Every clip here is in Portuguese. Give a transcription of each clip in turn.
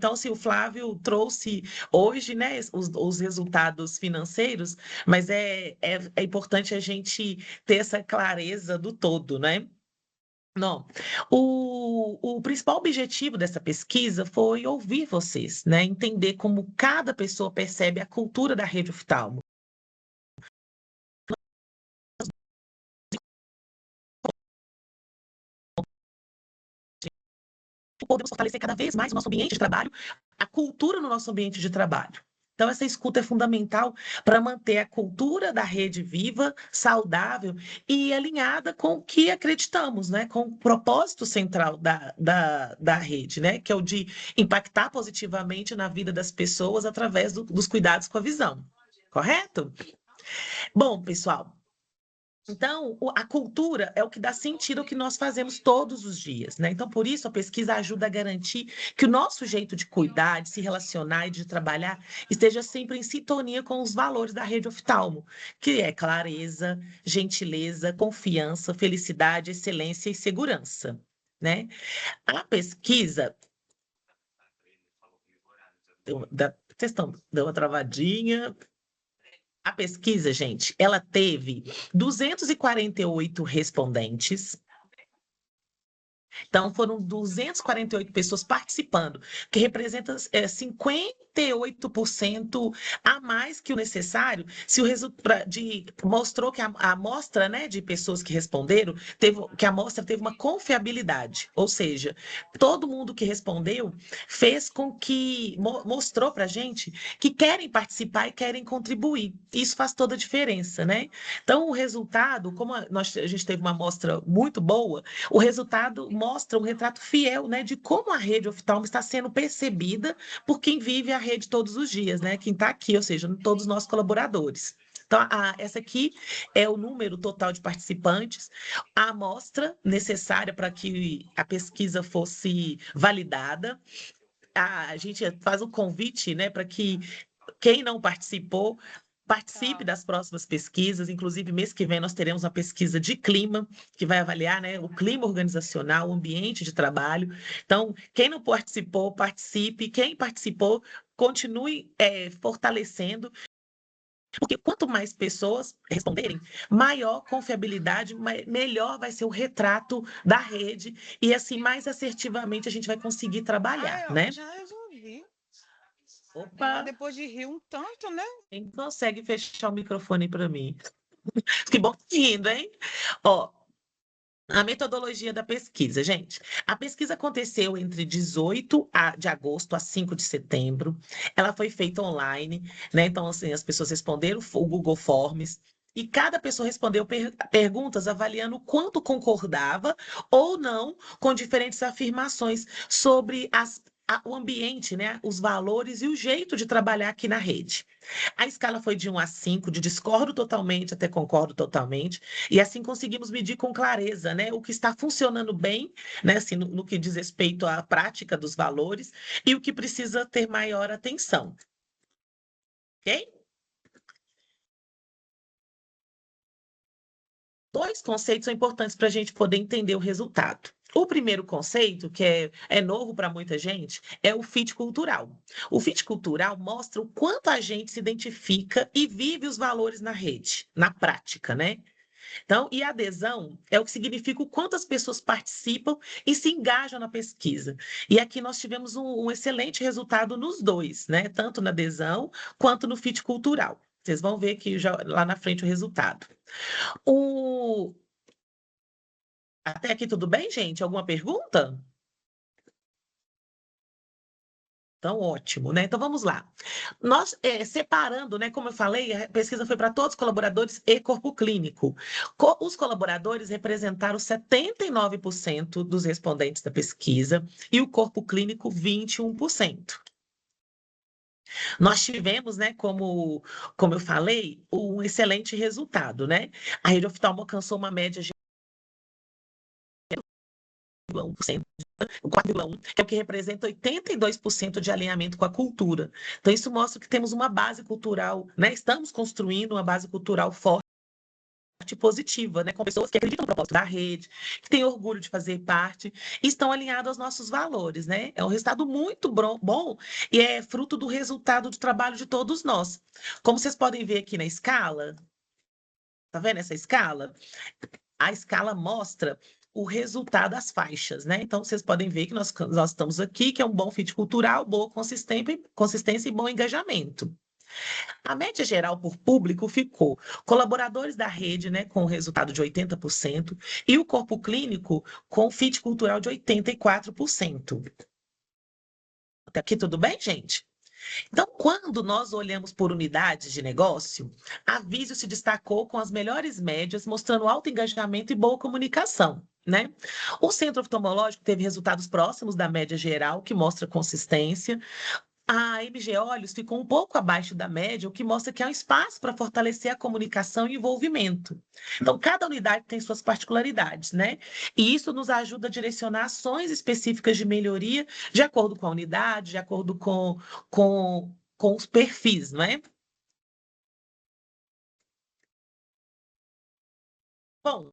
Então, se o Flávio trouxe hoje, né, os resultados financeiros, mas é importante a gente ter essa clareza do todo, né? Não. O principal objetivo dessa pesquisa foi ouvir vocês, né? Entender como cada pessoa percebe a cultura da rede oftalmo. Podemos fortalecer cada vez mais o nosso ambiente de trabalho, a cultura no nosso ambiente de trabalho. Então, essa escuta é fundamental para manter a cultura da rede viva, saudável e alinhada com o que acreditamos, né? Com o propósito central da rede, né? Que é o de impactar positivamente na vida das pessoas através dos cuidados com a visão. Correto? Bom, pessoal, então, a cultura é o que dá sentido ao que nós fazemos todos os dias, né? Então, por isso, a pesquisa ajuda a garantir que o nosso jeito de cuidar, de se relacionar e de trabalhar esteja sempre em sintonia com os valores da rede oftalmo, que é clareza, gentileza, confiança, felicidade, excelência e segurança, né? A pesquisa... Vocês estão dando uma travadinha. A pesquisa, gente, ela teve 248 respondentes. Então, foram 248 pessoas participando, que representa 58% a mais que o necessário, se o resultado mostrou que a amostra, né, de pessoas que responderam, que a amostra teve uma confiabilidade, ou seja, todo mundo que respondeu fez com que mostrou para a gente que querem participar e querem contribuir. Isso faz toda a diferença, né? Então, o resultado, como a gente teve uma amostra muito boa, o resultado mostra um retrato fiel, né, de como a rede oftalmo está sendo percebida por quem vive a rede todos os dias, né, quem está aqui, ou seja, todos os nossos colaboradores. Então, essa aqui é o número total de participantes, a amostra necessária para que a pesquisa fosse validada. A gente faz o convite, né, para que quem não participou participe das próximas pesquisas. Inclusive, mês que vem nós teremos uma pesquisa de clima, que vai avaliar, né, o clima organizacional, o ambiente de trabalho. Então, quem não participou, participe. Quem participou, continue fortalecendo, porque quanto mais pessoas responderem, maior confiabilidade, melhor vai ser o retrato da rede, e assim, mais assertivamente a gente vai conseguir trabalhar, né? Eu já resolvi. Mas Opa, depois de rir um tanto, né? quem consegue fechar o microfone para mim? Que bom que tá rindo, hein? Ó, a metodologia da pesquisa, gente. A pesquisa aconteceu entre 18 de agosto a 5 de setembro. Ela foi feita online, né? Então, assim, as pessoas responderam o Google Forms. E cada pessoa respondeu perguntas avaliando o quanto concordava ou não com diferentes afirmações sobre o ambiente, né? Os valores e o jeito de trabalhar aqui na rede. A escala foi de 1 a 5, de discordo totalmente até concordo totalmente, e assim conseguimos medir com clareza, né, o que está funcionando bem, né, assim, no que diz respeito à prática dos valores, e o que precisa ter maior atenção. Ok? Dois conceitos são importantes para a gente poder entender o resultado. O primeiro conceito, que é novo para muita gente, é o fit cultural. O fit cultural mostra o quanto a gente se identifica e vive os valores na rede, na prática, né? Então, e a adesão é o que significa o quanto as pessoas participam e se engajam na pesquisa. E aqui nós tivemos um excelente resultado nos dois, né? Tanto na adesão quanto no fit cultural. Vocês vão ver aqui lá na frente o resultado. O... Até aqui tudo bem, gente? Alguma pergunta? Então, ótimo, né? Então, vamos lá. Nós, separando, né, como eu falei, a pesquisa foi para todos os colaboradores e corpo clínico. Os colaboradores representaram 79% dos respondentes da pesquisa e o corpo clínico, 21%. Nós tivemos, né, como eu falei, um excelente resultado, né? A rede oftalmo alcançou uma média de 1%, o 4,1, que é o que representa 82% de alinhamento com a cultura. Então, isso mostra que temos uma base cultural, né? Estamos construindo uma base cultural forte parte positiva, né? Com pessoas que acreditam no propósito da rede, que têm orgulho de fazer parte, e estão alinhados aos nossos valores, né? É um resultado muito bom e é fruto do resultado do trabalho de todos nós. Como vocês podem ver aqui na escala, tá vendo essa escala? A escala mostra o resultado das faixas, né? Então, vocês podem ver que nós estamos aqui, que é um bom fit cultural, boa consistência e bom engajamento. A média geral por público ficou colaboradores da rede, né, com o resultado de 80%, e o corpo clínico com fit cultural de 84%. Até aqui tudo bem, gente? Então, quando nós olhamos por unidades de negócio, a Visio se destacou com as melhores médias, mostrando alto engajamento e boa comunicação, né? O centro oftalmológico teve resultados próximos da média geral, que mostra consistência. A MG Olhos ficou um pouco abaixo da média, o que mostra que há um espaço para fortalecer a comunicação e envolvimento. Então, cada unidade tem suas particularidades, né? E isso nos ajuda a direcionar ações específicas de melhoria de acordo com a unidade, de acordo com os perfis, não é? Bom,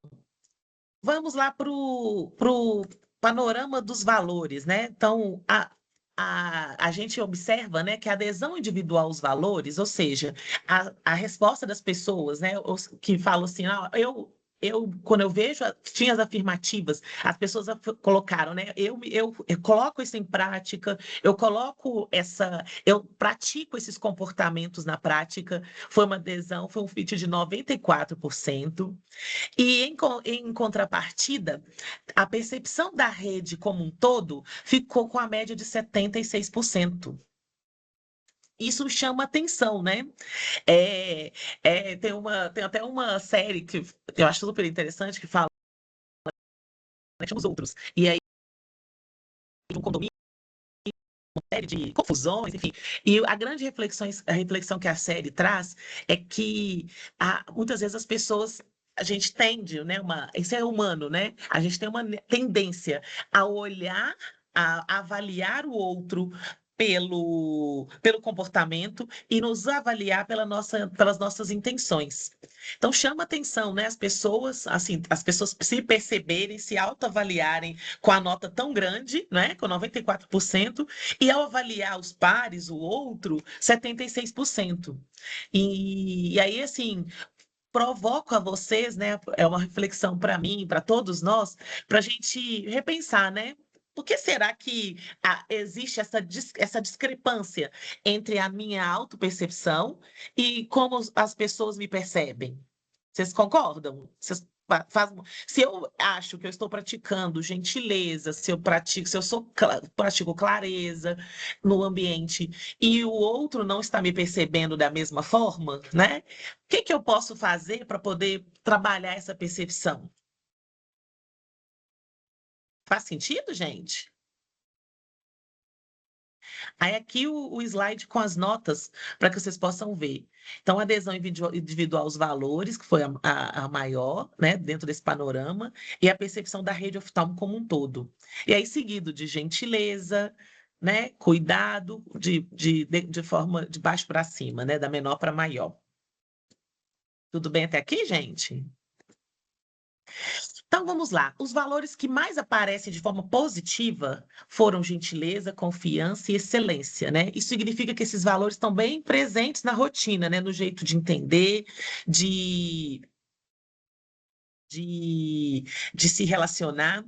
vamos lá para o panorama dos valores, né? Então, a gente observa, né, que a adesão individual aos valores, ou seja, a resposta das pessoas, né, que falam assim, ah, quando eu vejo, tinha as afirmativas, as pessoas colocaram, né, eu coloco isso em prática, eu pratico esses comportamentos na prática, foi uma adesão, foi um fit de 94%. E em contrapartida, a percepção da rede como um todo ficou com a média de 76%. Isso chama atenção, né? Tem até uma série que eu acho super interessante que fala, né, chama Os Outros. E aí, um condomínio, uma série de confusões, enfim. E a reflexão que a série traz é que muitas vezes as pessoas, a gente tende, né, isso é humano, né? A gente tem uma tendência a olhar, a avaliar o outro pelo comportamento e nos avaliar pelas nossas intenções. Então chama atenção, né? As pessoas, assim, as pessoas se perceberem, se autoavaliarem com a nota tão grande, né? Com 94%, e ao avaliar os pares, o outro, 76%. E aí, assim, provoco a vocês, né? É uma reflexão para mim, para todos nós, para a gente repensar, né? Por que será que existe essa discrepância entre a minha autopercepção e como as pessoas me percebem? Vocês concordam? Se eu acho que eu estou praticando gentileza, se eu pratico clareza no ambiente e o outro não está me percebendo da mesma forma, né? O que que eu posso fazer para poder trabalhar essa percepção? Faz sentido, gente? Aí aqui o slide com as notas para que vocês possam ver. Então, adesão individual aos valores, que foi a maior, né, dentro desse panorama, e a percepção da rede oftalmo como um todo. E aí, seguido de gentileza, né, cuidado, de forma de baixo para cima, né, da menor para maior. Tudo bem até aqui, gente? Então vamos lá. Os valores que mais aparecem de forma positiva foram gentileza, confiança e excelência, né? Isso significa que esses valores estão bem presentes na rotina, né? No jeito de entender, de, de, de se relacionar.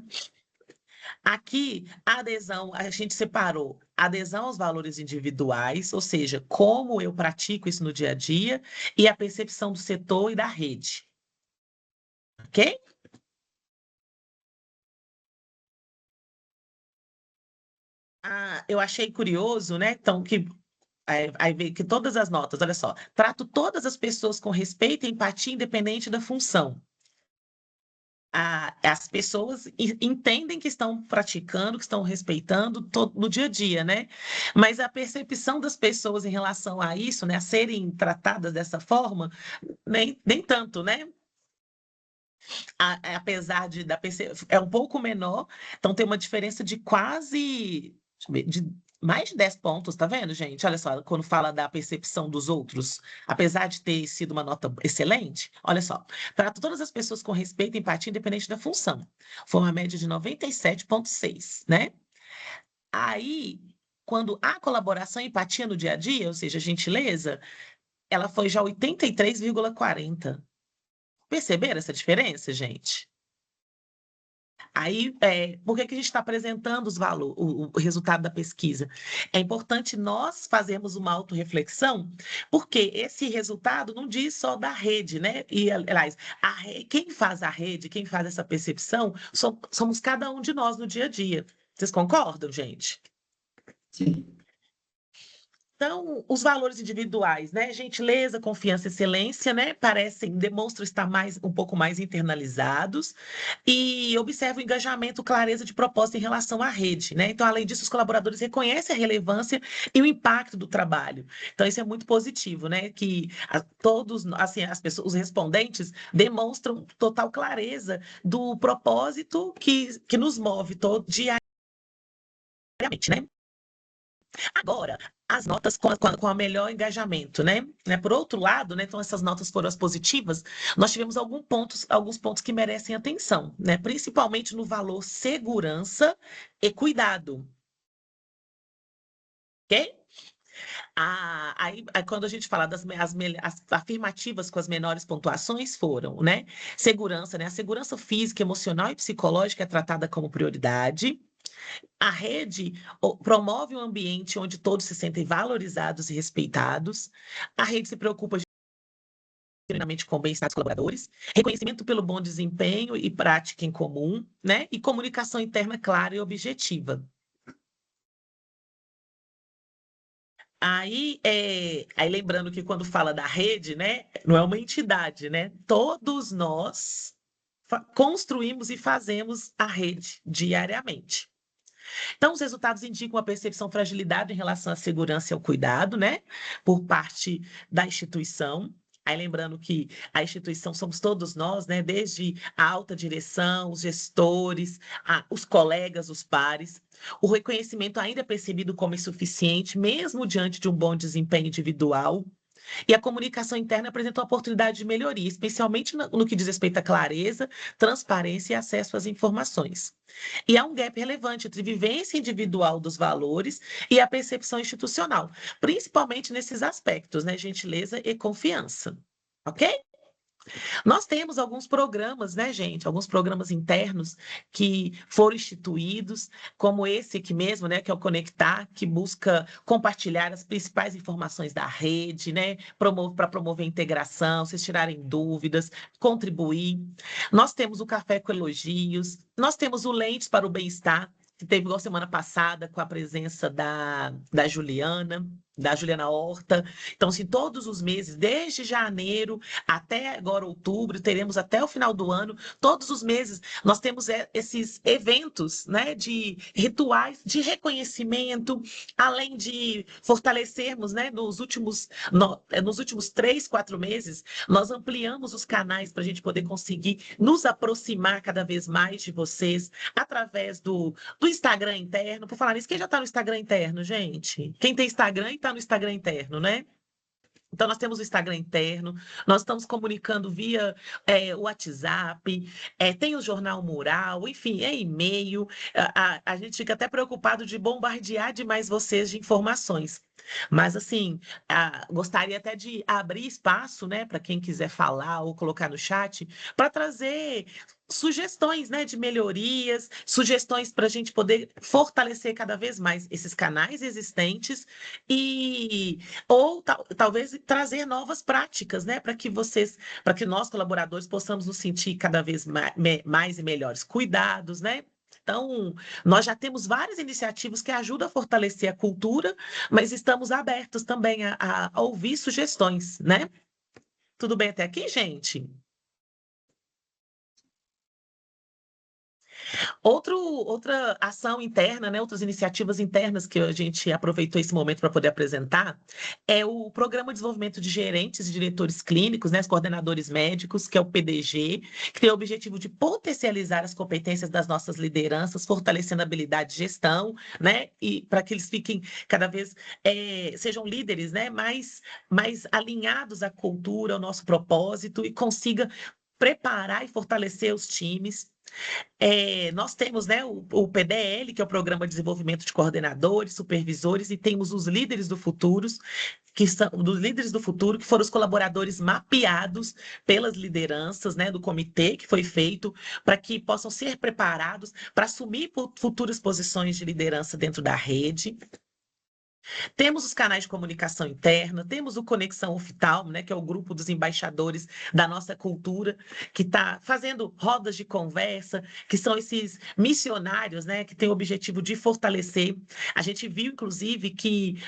Aqui, a adesão, a gente separou adesão aos valores individuais, ou seja, como eu pratico isso no dia a dia, e a percepção do setor e da rede. Ok? Eu achei curioso, né? Então, que aí vê que todas as notas, olha só, trato todas as pessoas com respeito e empatia, independente da função. As pessoas entendem que estão praticando, que estão respeitando no dia a dia, né? Mas a percepção das pessoas em relação a isso, né, a serem tratadas dessa forma, nem tanto, né? Apesar é um pouco menor, então tem uma diferença de quase, deixa eu ver, Mais de 10 pontos, tá vendo, gente? Olha só, quando fala da percepção dos outros, apesar de ter sido uma nota excelente, olha só, trata todas as pessoas com respeito e empatia, independente da função. Foi uma média de 97,6, né? Aí, quando há colaboração e empatia no dia a dia, ou seja, gentileza, ela foi já 83,40. Perceberam essa diferença, gente? Aí, por que que a gente está apresentando o resultado da pesquisa? É importante nós fazermos uma autorreflexão, porque esse resultado não diz só da rede, né? E, aliás, quem faz a rede, quem faz essa percepção, somos cada um de nós no dia a dia. Vocês concordam, gente? Sim. Então, os valores individuais, né? Gentileza, confiança, excelência, né? Demonstram estar um pouco mais internalizados e observa o engajamento, clareza de proposta em relação à rede, né? Então, além disso, os colaboradores reconhecem a relevância e o impacto do trabalho. Então, isso é muito positivo, né? Que todos, assim, as pessoas, os respondentes demonstram total clareza do propósito que nos move diariamente, né? Agora, as notas com a melhor engajamento, né? Por outro lado, né, então essas notas foram as positivas, nós tivemos alguns pontos que merecem atenção, né? Principalmente no valor segurança e cuidado. Ok? Aí, quando a gente fala as afirmativas com as menores pontuações foram, né? Segurança, né? A segurança física, emocional e psicológica é tratada como prioridade. A rede promove um ambiente onde todos se sentem valorizados e respeitados. A rede se preocupa genuinamente com o bem-estar dos colaboradores, reconhecimento pelo bom desempenho e prática em comum, né? E comunicação interna clara e objetiva. Aí lembrando que quando fala da rede, né, não é uma entidade, né? Todos nós construímos e fazemos a rede diariamente. Então, os resultados indicam a percepção de fragilidade em relação à segurança e ao cuidado, né, por parte da instituição. Aí, lembrando que a instituição somos todos nós, né, desde a alta direção, os gestores, os colegas, os pares. O reconhecimento ainda é percebido como insuficiente, mesmo diante de um bom desempenho individual. E a comunicação interna apresenta uma oportunidade de melhoria, especialmente no que diz respeito à clareza, transparência e acesso às informações. E há um gap relevante entre vivência individual dos valores e a percepção institucional, principalmente nesses aspectos, né? Gentileza e confiança. Ok? Nós temos alguns programas, né, gente? Alguns programas internos que foram instituídos, como esse aqui mesmo, né, que é o Conectar, que busca compartilhar as principais informações da rede, né, para promover a integração, vocês tirarem dúvidas, contribuir. Nós temos o Café com Elogios, nós temos o Lentes para o Bem-Estar, que teve igual semana passada com a presença da Juliana Horta. Então, assim, todos os meses, desde janeiro até agora outubro, teremos até o final do ano, todos os meses nós temos esses eventos, né, de rituais de reconhecimento, além de fortalecermos, né, nos últimos 3, 4 meses, nós ampliamos os canais para a gente poder conseguir nos aproximar cada vez mais de vocês, através do Instagram interno. Por falar nisso, quem já está no Instagram interno, gente? Quem tem Instagram e está no Instagram interno, né? Então, nós temos o Instagram interno, nós estamos comunicando via WhatsApp, tem o Jornal Mural, enfim, é e-mail. A gente fica até preocupado de bombardear demais vocês de informações. Mas, assim, gostaria até de abrir espaço, né, para quem quiser falar ou colocar no chat, para trazer sugestões, né, de melhorias, sugestões para a gente poder fortalecer cada vez mais esses canais existentes ou talvez trazer novas práticas, né, para que nós colaboradores possamos nos sentir cada vez mais e melhores cuidados, né? Então, nós já temos várias iniciativas que ajudam a fortalecer a cultura, mas estamos abertos também a ouvir sugestões, né? Tudo bem até aqui, gente? Outra ação interna, né, outras iniciativas internas que a gente aproveitou esse momento para poder apresentar é o Programa de Desenvolvimento de Gerentes e Diretores Clínicos, né, os coordenadores médicos, que é o PDG, que tem o objetivo de potencializar as competências das nossas lideranças, fortalecendo a habilidade de gestão, né, e para que eles fiquem cada vez sejam líderes, né, mais alinhados à cultura, ao nosso propósito e consiga preparar e fortalecer os times. Nós temos, né, o PDL, que é o Programa de Desenvolvimento de Coordenadores, Supervisores, e temos os líderes do futuro, que são dos líderes do futuro, que foram os colaboradores mapeados pelas lideranças, né, do comitê que foi feito, para que possam ser preparados para assumir futuras posições de liderança dentro da rede. Temos os canais de comunicação interna, temos o Conexão Oftalmo, né, que é o grupo dos embaixadores da nossa cultura, que está fazendo rodas de conversa, que são esses missionários, né, que têm o objetivo de fortalecer. A gente viu, inclusive, que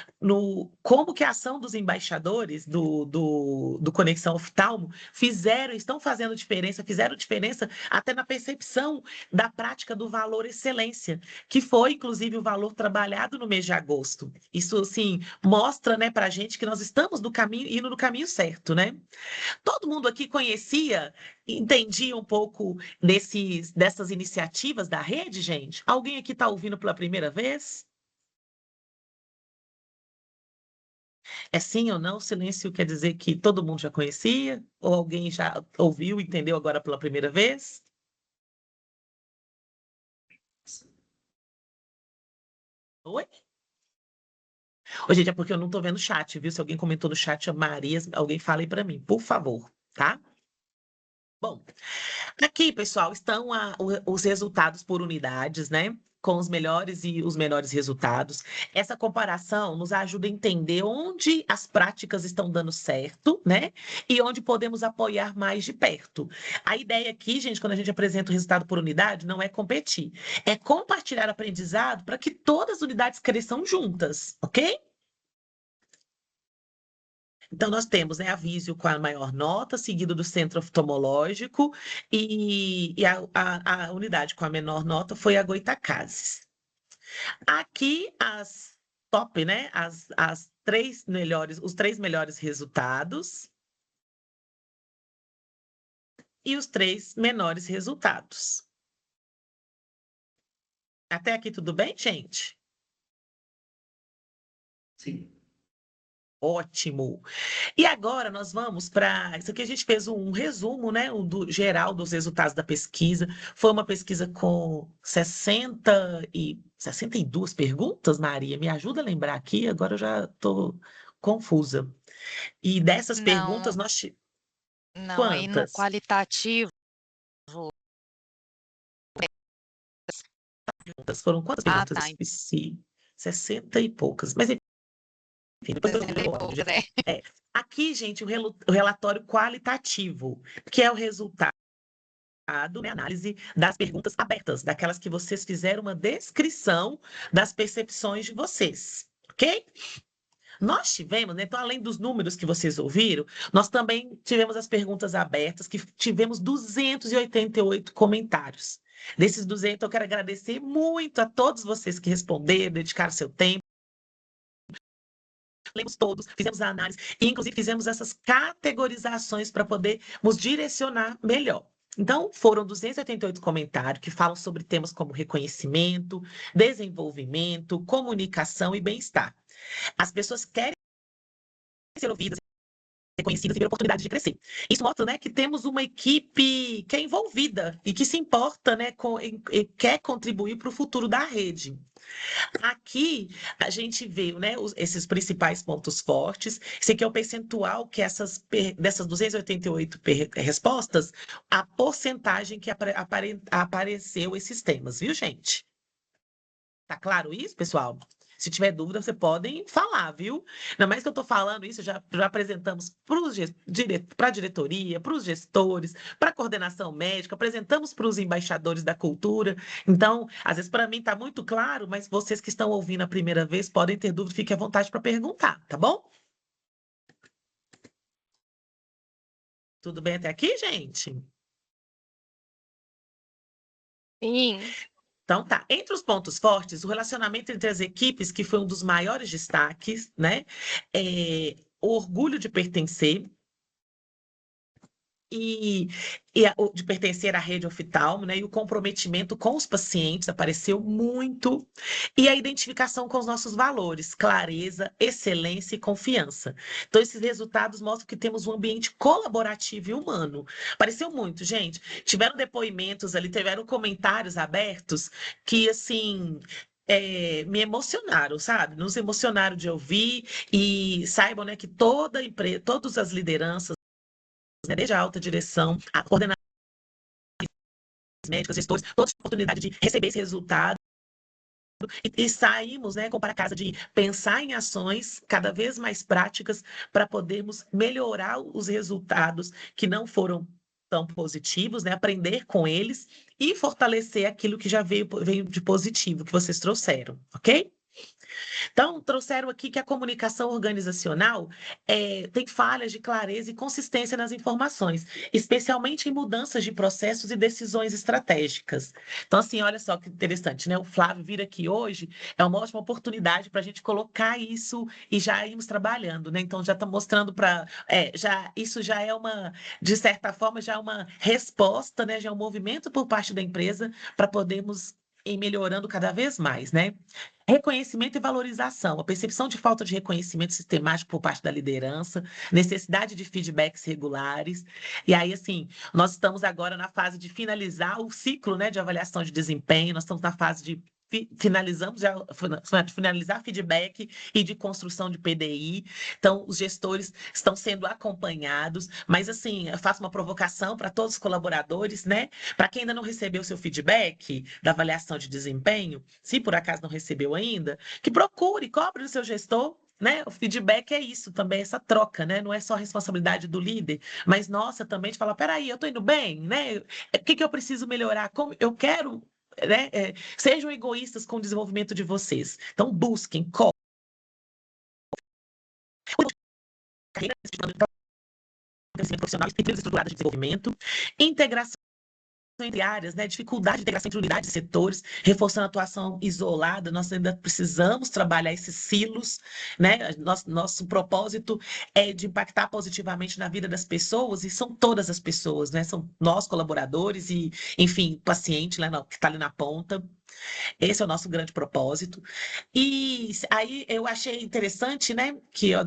como que a ação dos embaixadores do Conexão Oftalmo estão fazendo diferença, fizeram diferença até na percepção da prática do valor excelência, que foi, inclusive, o valor trabalhado no mês de agosto. Isso, assim, mostra, né, para a gente que nós estamos indo no caminho certo, né? Todo mundo aqui conhecia, entendia um pouco dessas iniciativas da rede, gente? Alguém aqui está ouvindo pela primeira vez? É sim ou não? Silêncio quer dizer que todo mundo já conhecia? Ou alguém já ouviu e entendeu agora pela primeira vez? Oi? Ô, gente, é porque eu não estou vendo o chat, viu? Se alguém comentou no chat, a Maria, alguém fala aí para mim, por favor, tá? Bom, aqui, pessoal, estão os resultados por unidades, né? Com os melhores e os menores resultados. Essa comparação nos ajuda a entender onde as práticas estão dando certo, né? E onde podemos apoiar mais de perto. A ideia aqui, gente, quando a gente apresenta o resultado por unidade, não é competir, é compartilhar aprendizado para que todas as unidades cresçam juntas, ok? Então, nós temos, né, a Visio com a maior nota, seguido do centro oftalmológico, e a unidade com a menor nota foi a Goitacazes. Aqui, as top, né, as três melhores, os três melhores resultados e os três menores resultados. Até aqui tudo bem, gente? Sim. Ótimo. E agora nós vamos para. Isso aqui a gente fez um resumo, né? Geral dos resultados da pesquisa. Foi uma pesquisa com 62 perguntas, Maria. Me ajuda a lembrar aqui, agora eu já estou confusa. E dessas perguntas, Não, nós. não, aí no Quantas? qualitativo. Foram quantas Ah, perguntas? tá. Esqueci. 60 e poucas. Mas enfim, depois eu 60 e olho. pouco, né? Aqui, gente, o relatório qualitativo, que é o resultado, né, análise das perguntas abertas, daquelas que vocês fizeram uma descrição das percepções de vocês, ok? Nós tivemos, né, então, além dos números que vocês ouviram, nós também tivemos as perguntas abertas, que tivemos 288 comentários. Desses 200, eu quero agradecer muito a todos vocês que responderam, dedicaram seu tempo. Lemos todos, fizemos a análise e, inclusive, fizemos essas categorizações para podermos direcionar melhor. Então, foram 288 comentários que falam sobre temas como reconhecimento, desenvolvimento, comunicação e bem-estar. As pessoas querem ser ouvidas, reconhecidas e ver oportunidade de crescer. Isso mostra, né, que temos uma equipe que é envolvida e que se importa, né, e quer contribuir para o futuro da rede. Aqui a gente vê, né, esses principais pontos fortes. Esse aqui é o percentual que dessas 288 respostas, a porcentagem que apareceu esses temas, viu, gente? Tá claro isso, pessoal? Se tiver dúvida, você podem falar, viu? Ainda mais que eu estou falando isso, já apresentamos para a diretoria, para os gestores, para a coordenação médica, apresentamos para os embaixadores da cultura. Então, às vezes, para mim está muito claro, mas vocês que estão ouvindo a primeira vez podem ter dúvida, fiquem à vontade para perguntar, tá bom? Tudo bem até aqui, gente? Sim. Então tá, entre os pontos fortes, o relacionamento entre as equipes, que foi um dos maiores destaques, né? O orgulho de pertencer, e, de pertencer à rede oftalmo, né? E o comprometimento com os pacientes apareceu muito. E a identificação com os nossos valores, clareza, excelência e confiança. Então, esses resultados mostram que temos um ambiente colaborativo e humano. Apareceu muito, gente. Tiveram depoimentos ali, tiveram comentários abertos que, assim. Me emocionaram, sabe? Nos emocionaram de ouvir e saibam, né, que toda empresa, todas as lideranças, né, desde a alta direção, a coordenação médicos, gestores, todos tiveram a oportunidade de receber esse resultado e saímos, né, para casa de pensar em ações cada vez mais práticas para podermos melhorar os resultados que não foram tão positivos, né, aprender com eles e fortalecer aquilo que já veio de positivo que vocês trouxeram, ok? Então, trouxeram aqui que a comunicação organizacional tem falhas de clareza e consistência nas informações, especialmente em mudanças de processos e decisões estratégicas. Então, assim, olha só que interessante, né? O Flávio vir aqui hoje é uma ótima oportunidade para a gente colocar isso e já irmos trabalhando, né? Então, já está mostrando para. Isso já é uma, de certa forma, já é uma resposta, né? Já é um movimento por parte da empresa para podermos ir melhorando cada vez mais, né? Reconhecimento e valorização, a percepção de falta de reconhecimento sistemático por parte da liderança, necessidade de feedbacks regulares. E aí, assim, nós estamos agora na fase de finalizar o ciclo, né, de avaliação de desempenho, nós estamos na fase de finalizar feedback e de construção de PDI. Então, os gestores estão sendo acompanhados, mas assim, eu faço uma provocação para todos os colaboradores, né? Para quem ainda não recebeu seu feedback da avaliação de desempenho, se por acaso não recebeu ainda, que procure, cobre o seu gestor. Né? O feedback é isso também, essa troca, né? Não é só responsabilidade do líder, mas nossa também de falar, peraí, eu estou indo bem, né? O que eu preciso melhorar? Como eu quero, né? Sejam egoístas com o desenvolvimento de vocês. Então, busquem, carreira, crescimento profissional, estruturas estruturadas de desenvolvimento, integração entre áreas, né? Dificuldade de integração entre unidades e setores, reforçando a atuação isolada, nós ainda precisamos trabalhar esses silos, né? Nosso propósito é de impactar positivamente na vida das pessoas, e são todas as pessoas, né? São nós, colaboradores, e, enfim, paciente, né, que está ali na ponta. Esse é o nosso grande propósito. E aí eu achei interessante, né? Que eu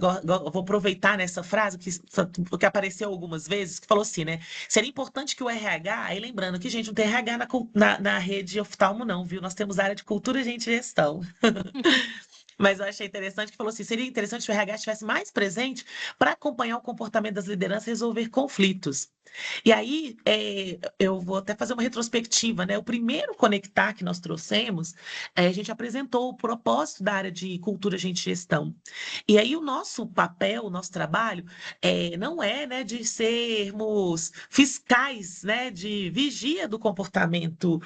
vou aproveitar nessa frase que apareceu algumas vezes, que falou assim, né? Seria importante que o RH, aí lembrando que, gente, não tem RH na rede oftalmo, não, viu? Nós temos área de cultura, gente, e gestão. Mas eu achei interessante que falou assim: seria interessante se o RH estivesse mais presente para acompanhar o comportamento das lideranças e resolver conflitos. E aí, eu vou até fazer uma retrospectiva, né? O primeiro conectar que nós trouxemos, a gente apresentou o propósito da área de cultura, gente, e gestão. E aí, o nosso papel, o nosso trabalho, não é, né, de sermos fiscais, né, de vigia do comportamento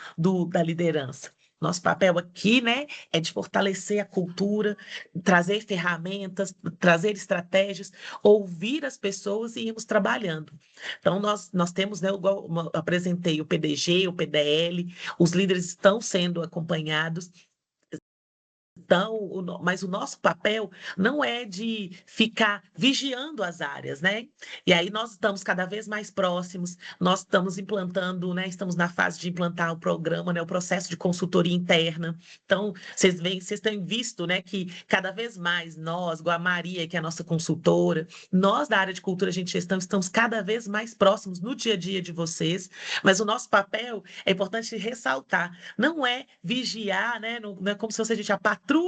da liderança. Nosso papel aqui, né, é de fortalecer a cultura, trazer ferramentas, trazer estratégias, ouvir as pessoas e irmos trabalhando. Então, nós temos, né, igual eu apresentei o PDG, o PDL, os líderes estão sendo acompanhados. Então, mas o nosso papel não é de ficar vigiando as áreas, né? E aí nós estamos cada vez mais próximos, nós estamos implantando, né? Estamos na fase de implantar o programa, né? O processo de consultoria interna. Então, vocês têm visto, né? Que cada vez mais nós, igual a Maria, que é a nossa consultora, nós da área de cultura, gente, gestão, estamos cada vez mais próximos no dia a dia de vocês, mas o nosso papel é importante ressaltar, não é vigiar, né? Não é como se fosse a gente a patrulha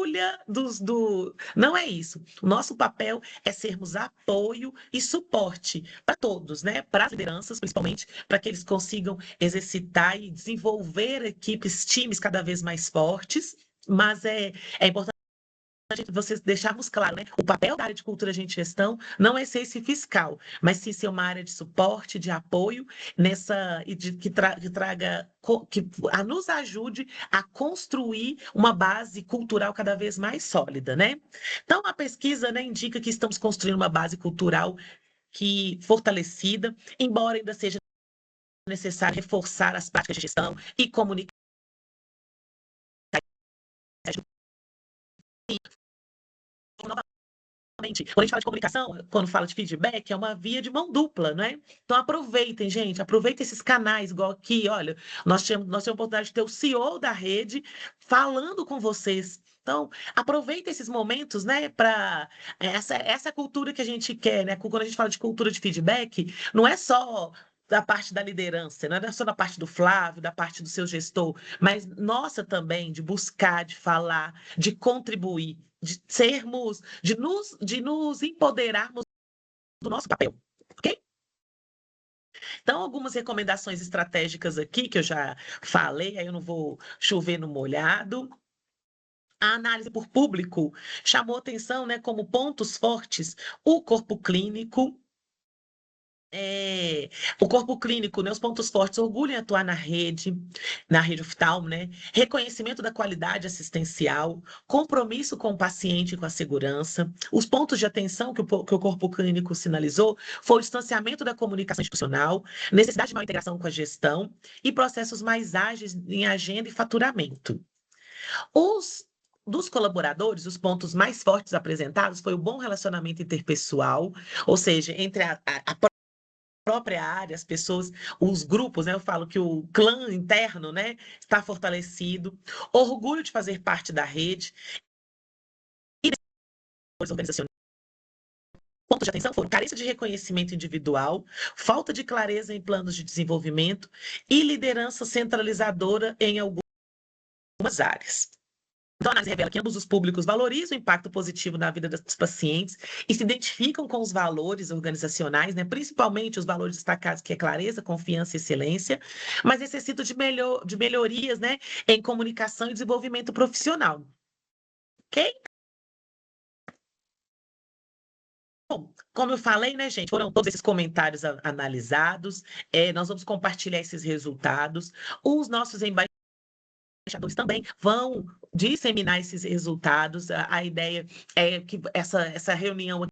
do. Não é isso. O nosso papel é sermos apoio e suporte para todos, né? Para as lideranças, principalmente, para que eles consigam exercitar e desenvolver equipes, times cada vez mais fortes. Mas é importante vocês deixarmos claro, né? O papel da área de cultura, gente, gestão não é ser esse fiscal, mas sim ser uma área de suporte, de apoio nessa e que traga nos ajude a construir uma base cultural cada vez mais sólida, né? Então a pesquisa, né, indica que estamos construindo uma base cultural que fortalecida, embora ainda seja necessário reforçar as práticas de gestão e comunicação quando a gente fala de comunicação, quando fala de feedback, é uma via de mão dupla, né? Então aproveitem, gente, aproveitem esses canais, igual aqui, olha, nós temos a oportunidade de ter o CEO da rede falando com vocês. Então, aproveitem esses momentos, né, para essa cultura que a gente quer, né? Quando a gente fala de cultura de feedback, não é só da parte da liderança, não é só da parte do Flávio, da parte do seu gestor, mas nossa também, de buscar, de falar, de contribuir, de sermos, de nos empoderarmos do nosso papel, ok? Então, algumas recomendações estratégicas aqui que eu já falei, aí eu não vou chover no molhado. A análise por público chamou atenção, né, como pontos fortes o corpo clínico. O corpo clínico, né, os pontos fortes, orgulho em atuar na rede oftalmo, né? Reconhecimento da qualidade assistencial, compromisso com o paciente e com a segurança. Os pontos de atenção que o corpo clínico sinalizou foi o distanciamento da comunicação institucional, necessidade de maior integração com a gestão e processos mais ágeis em agenda e faturamento. Dos colaboradores, os pontos mais fortes apresentados foi o bom relacionamento interpessoal, ou seja, entre a própria área, as pessoas, os grupos, né? Eu falo que o clã interno, né, está fortalecido, orgulho de fazer parte da rede e organizacionais. Pontos de atenção foram carência de reconhecimento individual, falta de clareza em planos de desenvolvimento e liderança centralizadora em algumas áreas. Então, a análise revela que ambos os públicos valorizam o impacto positivo na vida dos pacientes e se identificam com os valores organizacionais, né, principalmente os valores destacados, que é clareza, confiança e excelência, mas necessitam de melhorias, né, em comunicação e desenvolvimento profissional. Ok? Bom, como eu falei, né, gente, foram todos esses comentários analisados, nós vamos compartilhar esses resultados. Os nossos embaixadores também vão disseminar esses resultados. A ideia é que essa reunião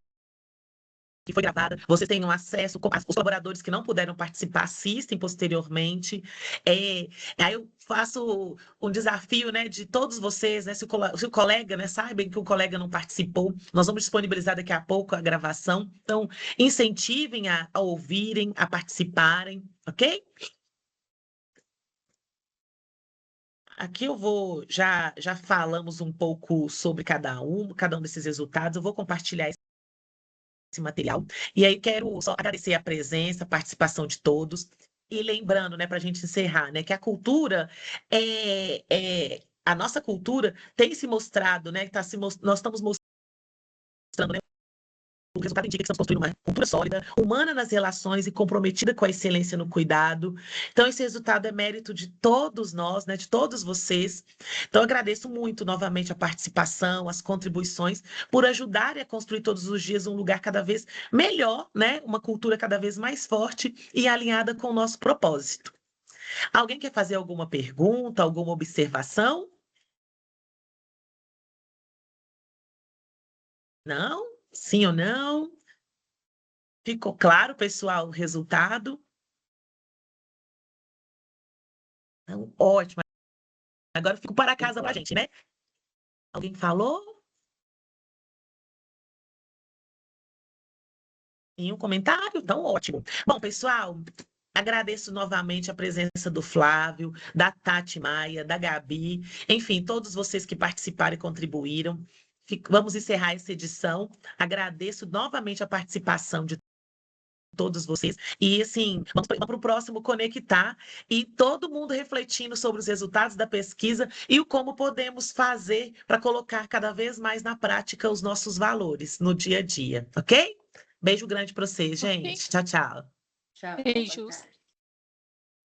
que foi gravada, vocês tenham acesso, os colaboradores que não puderam participar assistem posteriormente. Aí eu faço um desafio, né, de todos vocês, né, se o colega, né, saibam que o colega não participou, nós vamos disponibilizar daqui a pouco a gravação, então incentivem a ouvirem, a participarem, ok? Aqui eu vou, já falamos um pouco sobre cada um desses resultados, eu vou compartilhar esse material. E aí quero só agradecer a presença, a participação de todos. E lembrando, né, para a gente encerrar, né, que a cultura a nossa cultura tem se mostrado, né, nós estamos mostrando, né, o resultado indica que estamos construindo uma cultura sólida, humana nas relações e comprometida com a excelência no cuidado. Então, esse resultado é mérito de todos nós, né, de todos vocês. Então, eu agradeço muito novamente a participação, as contribuições, por ajudarem a construir todos os dias um lugar cada vez melhor, né, uma cultura cada vez mais forte e alinhada com o nosso propósito. Alguém quer fazer alguma pergunta, alguma observação? Não? Sim ou não? Ficou claro, pessoal, o resultado? Então, ótimo. Agora eu fico para casa para a gente, né? Alguém falou? Em um comentário? Então, ótimo. Bom, pessoal, agradeço novamente a presença do Flávio, da Tati Maia, da Gabi, enfim, todos vocês que participaram e contribuíram. Vamos encerrar essa edição. Agradeço novamente a participação de todos vocês. E, assim, vamos para o próximo Conectar e todo mundo refletindo sobre os resultados da pesquisa e o como podemos fazer para colocar cada vez mais na prática os nossos valores no dia a dia, ok? Beijo grande para vocês, gente. Tchau, tchau. Tchau. Beijos.